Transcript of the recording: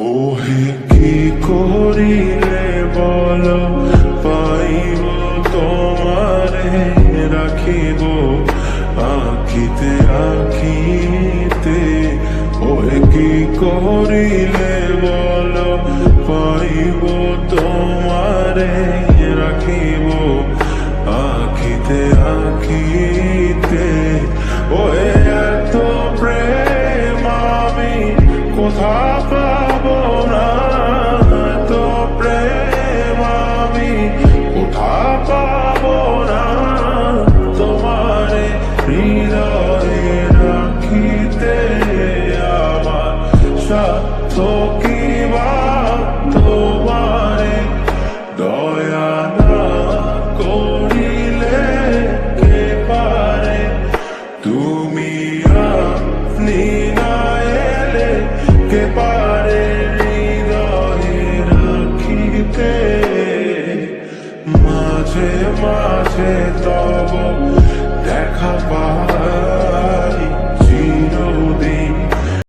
ওহে কি করিলে বল পাইব তোমারে রাখিব আখিতে আখিতে। ওহে কি করিলে বল পাইব তোমারে রাখিব আখিতে আখিতে। ওহে এত প্রেম আমি কোথা পাবো না, এত প্রেম আমি কোথা পাবো না। তোমারে হৃদয়ে রাখিতে আমার সাধ্য কি বা তোমারে দয়া না করিলে কে পারে। তুমি আপনি না এলে কে পারে হৃদয়ে রাখিতে। মাঝে মাঝে তব দেখা পাই